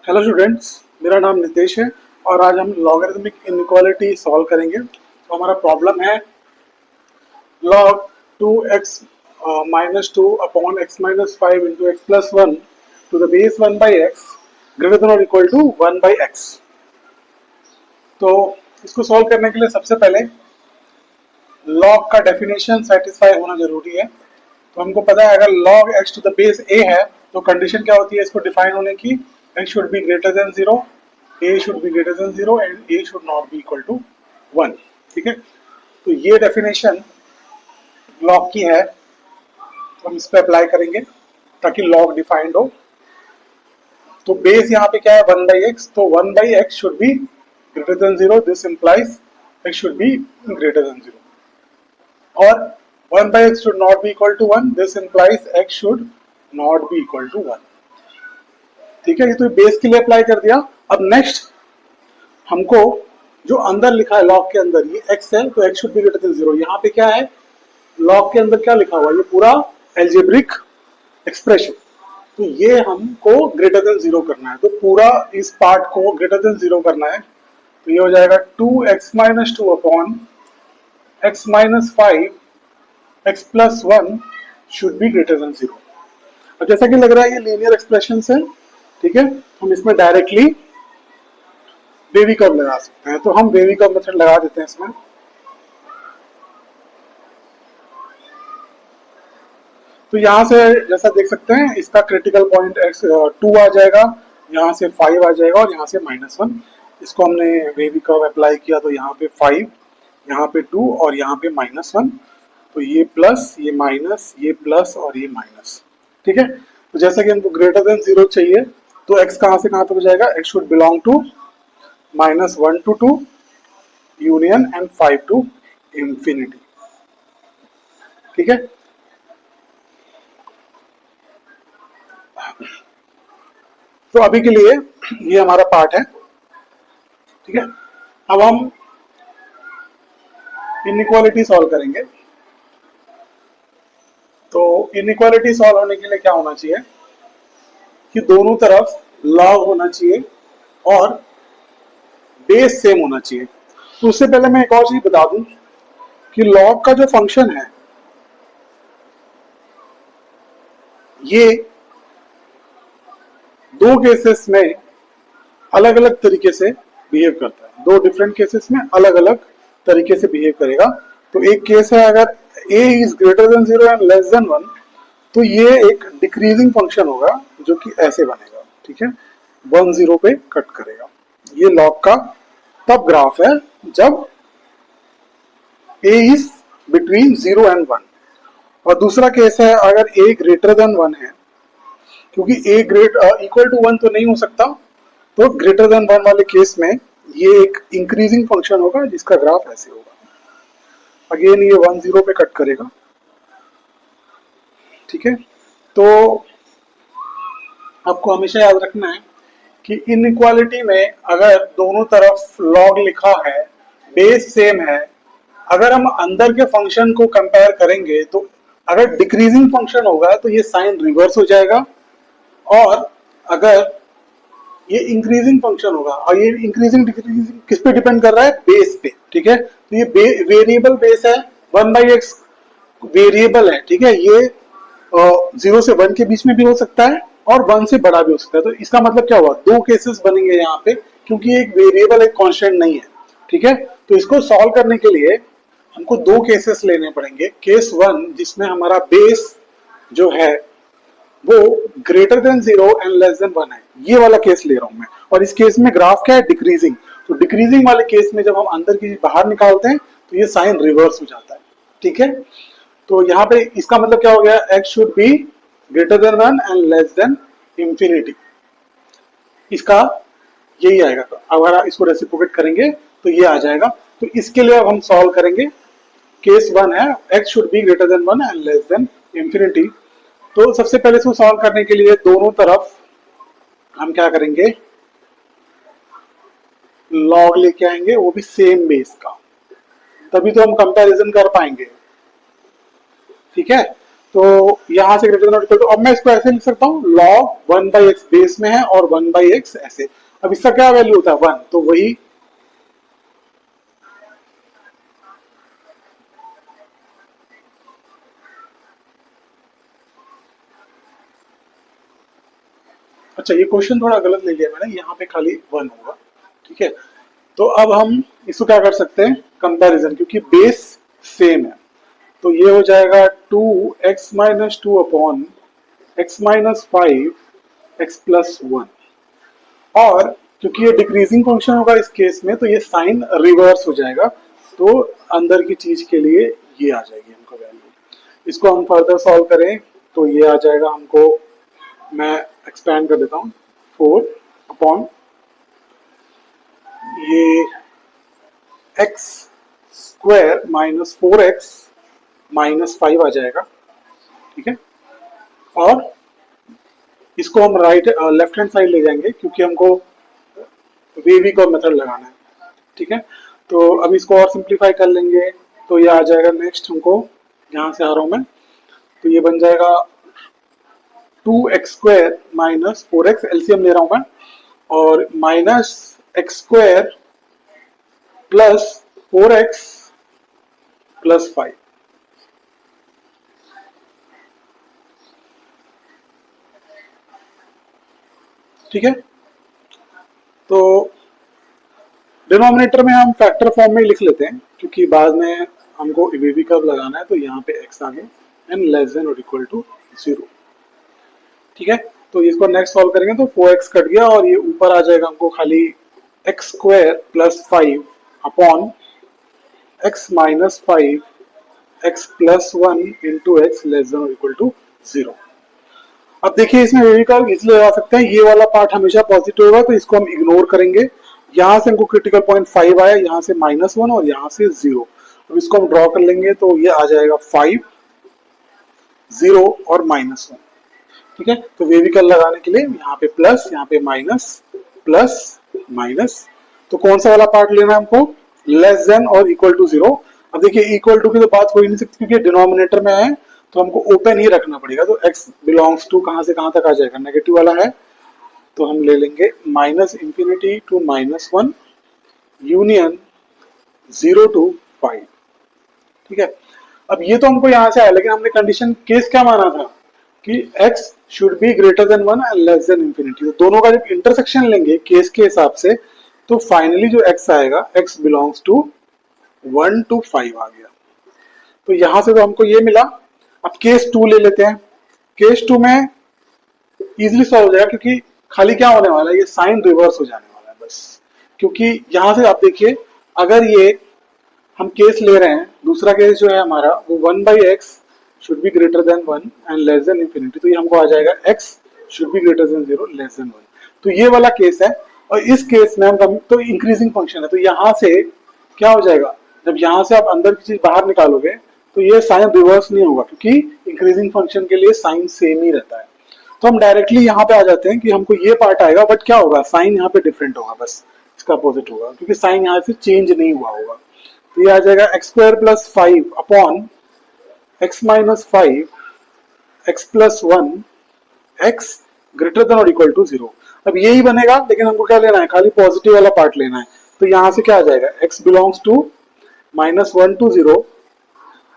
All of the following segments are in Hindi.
हेलो स्टूडेंट्स, मेरा नाम नितेश है और आज हम लॉगरिथमिक इनइक्वालिटी सॉल्व करेंगे। तो हमारा प्रॉब्लम है log 2x minus 2 upon x minus 5 into x plus 1 to the base 1 by x greater than or equal to 1 by x। तो इसको सॉल्व करने के लिए सबसे पहले log का डेफिनेशन सेटिस्फाई होना जरूरी है। तो हमको पता है अगर log x to the base a है तो कंडीशन क्या होती है इसको डिफाइन होने की, x should be greater than 0, a should be greater than 0 and a should not be equal to 1। ठीक है, तो ये डेफिनेशन log की है, तो हम इस पे अप्लाई करेंगे ताकि log डिफाइंड हो। तो बेस यहाँ पे क्या है 1 by x, तो 1 by x should be greater than 0, this implies x should be greater than 0 और 1 by x should not be equal to 1, this implies x should not be equal to 1। ठीक है, ये तो बेस के लिए अप्लाई कर दिया। अब नेक्स्ट हमको जो अंदर लिखा है लॉग के अंदर ये x है, तो x should be greater than 0। यहाँ पे क्या है लॉग के अंदर क्या लिखा हुआ है, ये पूरा एल्जेब्रिक एक्सप्रेशन, तो ये हमको ग्रेटर देन 0 करना है। तो पूरा इस पार्ट को ग्रेटर देन 0 करना है, तो ये हो जाएगा 2x minus 2 upon x minus 5 x plus 1 should be greater than 0। अब जैसा कि लग रहा है ये लीनियर एक्सप्रेशन है, ठीक है, हम इसमें डायरेक्टली वेवी कर्व लगा सकते हैं। तो हम वेवी कर्व मेथड लगा देते हैं इसमें। तो यहां से जैसा देख सकते हैं इसका क्रिटिकल पॉइंट x 2 आ जाएगा, यहाँ से 5 आ जाएगा और यहाँ से -1। इसको हमने वेवी कर्व अप्लाई किया तो यहाँ पे 5, यहाँ पे 2 और यहाँ पे -1। तो ये प्लस, ये माइनस, ये प्लस और ये माइनस। ठीक है, तो जैसा कि हमको ग्रेटर देन 0 चाहिए तो x कहां से कहां तक हो जाएगा, x should belong to -1 to 2 union and 5 to infinity. ठीक है, तो अभी के लिए ये हमारा पार्ट है। ठीक है, अब हम इनइक्वालिटी सॉल्व करेंगे। तो इनइक्वालिटी सॉल्व होने के लिए क्या होना चाहिए कि दोनों तरफ लॉग होना चाहिए और बेस सेम होना चाहिए। तो उससे पहले मैं एक और चीज बता दूं कि लॉग का जो फंक्शन है ये दो केसेस में अलग अलग तरीके से बिहेव करता है, दो डिफरेंट केसेस में अलग अलग तरीके से बिहेव करेगा। तो एक केस है अगर a is greater than 0 and less than 1, तो ये एक डिक्रीजिंग फंक्शन होगा जो कि ऐसे बनेगा। ठीक है, 1 0 पे कट करेगा। ये लॉग का तब ग्राफ है जब a इज बिटवीन 0 एंड 1। और दूसरा केस है अगर a ग्रेटर देन 1 है, क्योंकि a इक्वल टू 1 तो नहीं हो सकता, तो ग्रेटर देन 1 वाले केस में ये एक इंक्रीजिंग फंक्शन होगा जिसका ग्राफ ऐसे होगा। अगेन ये 1 0 पे कट करेगा। ठीक है, तो आपको हमेशा याद रखना है कि इनइक्वालिटी में अगर दोनों तरफ लॉग लिखा है, बेस सेम है, अगर हम अंदर के फंक्शन को कंपेयर करेंगे तो अगर डिक्रीजिंग फंक्शन होगा तो ये साइन रिवर्स हो जाएगा, और अगर ये इंक्रीजिंग फंक्शन होगा, और ये इंक्रीजिंग डिक्रीजिंग किस पे डिपेंड कर रहा है, बेस पे। ठीक है, तो ये वेरिएबल बेस है, 1 by x वेरिएबल है। ठीक है, ये 0 से 1 के बीच में भी हो सकता है और 1 से बड़ा भी हो सकता है। तो इसका मतलब क्या हुआ, दो केसेस बनेंगे यहाँ पे, क्योंकि एक वेरिएबल एक कांस्टेंट नहीं है। ठीक है, तो इसको सॉल्व करने के लिए हमको दो केसेस लेने पड़ेंगे। केस 1 जिसमें हमारा बेस जो है वो greater than 0 and less than 1 है, ये वाला केस ले रहा हूं मैं। और इस केस में ग्राफ क्या है, डिक्रीजिंग। तो डिक्रीजिंग वाले केस में जब हम अंदर की बाहर निकालते हैं तो ये साइन रिवर्स हो जाता है। ठीक है, तो यहाँ पे इसका मतलब क्या हो गया, x should be greater than 1 and less than infinity. इसका यही आएगा। तो अगर इसको रेसिप्रोकेट करेंगे तो ये आ जाएगा। तो इसके लिए अब हम सॉल्व करेंगे। केस 1 है x should be greater than 1 and less than infinity. तो सबसे पहले इसको सॉल्व करने के लिए दोनों तरफ हम क्या करेंगे, लॉग लेके आएंगे, वो भी सेम बेस का, तभी तो हम कंपैरिजन कर पाएंगे। ठीक है, तो यहाँ से ग्रेटर देन इक्वल टू, अब मैं इसको ऐसे लिख सकता हूँ log 1/x बेस में है और 1/x ऐसे। अब इसका क्या वैल्यू होता है 1, तो वही अच्छा, ये क्वेश्चन थोड़ा गलत ले लिया मैंने, यहाँ पे खाली 1 होगा। ठीक है, तो अब हम इसको क्या कर सकते हैं कंपैरिजन, क्योंकि बेस सेम है। तो ये हो जाएगा 2x-2 अपॉन x-5 x+1, और क्योंकि ये डिक्रीजिंग फंक्शन होगा इस केस में, तो ये साइन रिवर्स हो जाएगा। तो अंदर की चीज के लिए ये आ जाएगी हमको वैल्यू। इसको हम फर्दर सॉल्व करें तो ये आ जाएगा हमको, मैं एक्सपेंड कर देता हूँ, 4 अपॉन ये x² माइनस 4x-5 आ जाएगा। ठीक है, और इसको हम लेफ्ट हैंड साइड ले जाएंगे क्योंकि हमको वेवी का मेथड लगाना है। ठीक है, तो अब इसको और सिंप्लीफाई कर लेंगे तो ये आ जाएगा नेक्स्ट हमको, यहाँ से आ रहा हूँ मैं, तो ये बन जाएगा 2x² माइनस 4x, एलसीएम ले रहा हूँ मैं, और minus x² plus 4x plus 5। ठीक है, तो डिनोमिनेटर में हम फैक्टर फॉर्म में लिख लेते हैं क्योंकि बाद में हमको वीवी कर्व लगाना है, तो यहाँ पे x आ गया एंड लेस देन और इक्वल टू 0। ठीक है, तो इसको नेक्स्ट सॉल्व करेंगे तो 4x कट गया और ये ऊपर आ जाएगा हमको खाली x² plus 5 upon x-5 x+1 into x less than और इक्वल टू 0। अब देखिए इसमें वेवी कर्व इसलिए लगा सकते हैं, ये वाला पार्ट हमेशा पॉजिटिव होगा तो इसको हम इग्नोर करेंगे। यहाँ से हमको क्रिटिकल पॉइंट 5 आया, यहाँ से -1 और यहाँ से 0। अब इसको हम ड्रॉ कर लेंगे तो ये आ जाएगा 5, 0 और -1। ठीक है, तो वेवी कर्व लगाने के लिए यहाँ पे प्लस, यहाँ पे माइनस, प्लस माइनस, तो कौन सा वाला पार्ट लेना है हमको, लेस देन और इक्वल टू 0। अब देखिए इक्वल टू की तो बात हो ही नहीं सकती क्योंकि डिनोमिनेटर में है, तो हमको ओपन ही रखना पड़ेगा। तो x बिलोंग्स टू कहां से कहां तक आ जाएगा, नेगेटिव वाला है, तो हम ले लेंगे -∞ टू -1 यूनियन 0 टू 5। ठीक है, अब ये तो हमको यहां से आया, लेकिन हमने कंडीशन केस क्या माना था कि x should be greater than 1 and less than infinity. तो दोनों का जब इंटरसेक्शन लेंगे केस के हिसाब से, तो फाइनली जो x आएगा x बिलोंग्स टू 1 टू 5 आ गया। तो यहां से तो हमको ये मिला। अब केस 2 ले लेते हैं। केस 2 में इजीली सॉल्व हो जाएगा क्योंकि खाली क्या होने वाला है, ये साइन रिवर्स हो जाने वाला है बस। क्योंकि यहां से आप देखिए, अगर ये हम केस ले रहे हैं, दूसरा केस जो है हमारा वो 1/x should be greater than 1 and less than infinity, तो ये हमको आ जाएगा x should be greater than 0 less than 1। तो ये वाला केस है, और इस केस में हम तो इंक्रीजिंग फंक्शन है, तो यहां से क्या हो जाएगा, जब यहां से आप अंदर की चीज बाहर निकालोगे तो ये साइन रिवर्स नहीं होगा क्योंकि इंक्रीजिंग फंक्शन के लिए साइन सेम ही रहता है। तो हम डायरेक्टली यहाँ पे आ जाते हैं कि हमको ये पार्ट आएगा, बट क्या होगा, साइन यहाँ पे डिफरेंट होगा, बस इसका अपोजिट होगा क्योंकि साइन यहाँ से चेंज नहीं हुआ होगा। तो ये आ जाएगा x² plus 5 upon x-5 x+1 x greater than और इक्वल टू 0। अब यही बनेगा, लेकिन हमको क्या लेना है, खाली पॉजिटिव वाला पार्ट लेना है। तो यहां से क्या आ जाएगा, x belongs to -1 to 0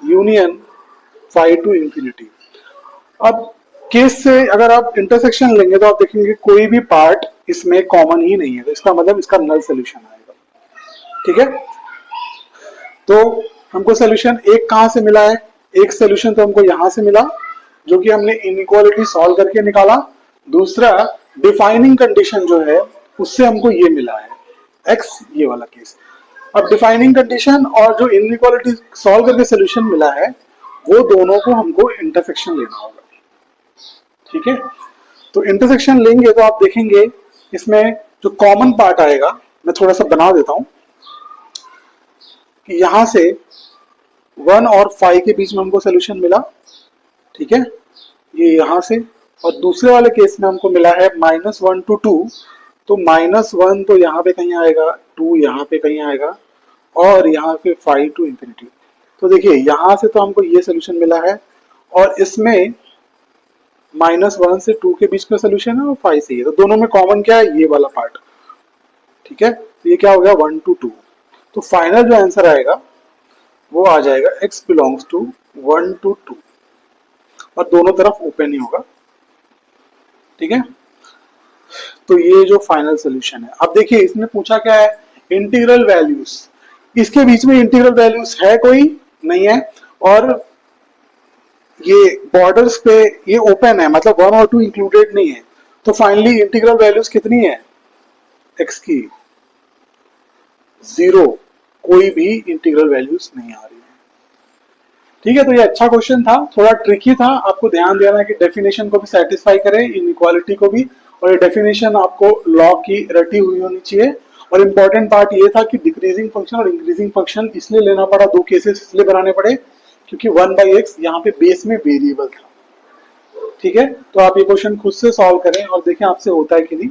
union 5 to infinity. अब केस से अगर आप इंटरसेक्शन लेंगे तो आप देखेंगे कोई भी पार्ट इसमें कॉमन ही नहीं है, तो इसका मतलब इसका नल सोल्यूशन आएगा। ठीक है, तो हमको सोल्यूशन एक कहां से मिला है, एक सोल्यूशन तो हमको यहां से मिला जो कि हमने इनइक्वालिटी सॉल्व करके निकाला। दूसरा डिफाइनिंग कंडीशन जो है उससे हमको ये मिला है x, ये वाला केस। अब डिफाइनिंग कंडीशन और जो इनइक्वालिटी सॉल्व करके सोल्यूशन मिला है, वो दोनों को हमको इंटरसेक्शन लेना होगा। ठीक है, तो इंटरसेक्शन लेंगे तो आप देखेंगे इसमें जो कॉमन पार्ट आएगा, मैं थोड़ा सा बना देता हूं कि यहां से 1 और 5 के बीच में हमको सोल्यूशन मिला। ठीक है, ये यहां से, और दूसरे वाले केस में हमको मिला है -1 टू 2, तो -1 तो यहाँ पे कहीं आएगा, 2 यहाँ पे कहीं आएगा, और यहाँ पे 5 टू इंफिनिटी। तो देखिए यहाँ से तो हमको ये सोल्यूशन मिला है, और इसमें -1 से 2 के बीच का सोल्यूशन है और 5 से ये, तो दोनों में कॉमन क्या है, ये वाला पार्ट। ठीक है, तो ये क्या हो गया 1 to 2। तो फाइनल जो आंसर आएगा वो आ जाएगा x बिलोंग्स टू 1 to 2 और दोनों तरफ ओपन ही होगा। ठीक है, तो ये जो फाइनल सोल्यूशन है। अब देखिए इसने पूछा क्या है, इंटीग्रल वैल्यूज। इसके बीच में इंटीग्रल वैल्यूज है कोई नहीं है, और ये बॉर्डर्स पे ये ओपन है, मतलब 1 और 2 इंक्लूडेड नहीं है। तो फाइनली इंटीग्रल वैल्यूज कितनी है x की, 0, कोई भी इंटीग्रल वैल्यूज नहीं आ रही है। ठीक है, तो ये अच्छा क्वेश्चन था, थोड़ा ट्रिकी था, आपको ध्यान देना है कि डेफिनेशन को भी सेटिस्फाई करे, इनइक्वालिटी को भी, और ये डेफिनेशन आपको लॉ की रटी हुई होनी चाहिए। और इंपॉर्टेंट पार्ट ये था कि डिक्रीजिंग फंक्शन और इंक्रीजिंग फंक्शन इसलिए लेना पड़ा, दो केसेस इसलिए बनाने पड़े क्योंकि 1/x यहाँ पे बेस में वेरिएबल था। ठीक है, तो आप ये क्वेश्चन खुद से सॉल्व करें और देखें आपसे होता है कि नहीं।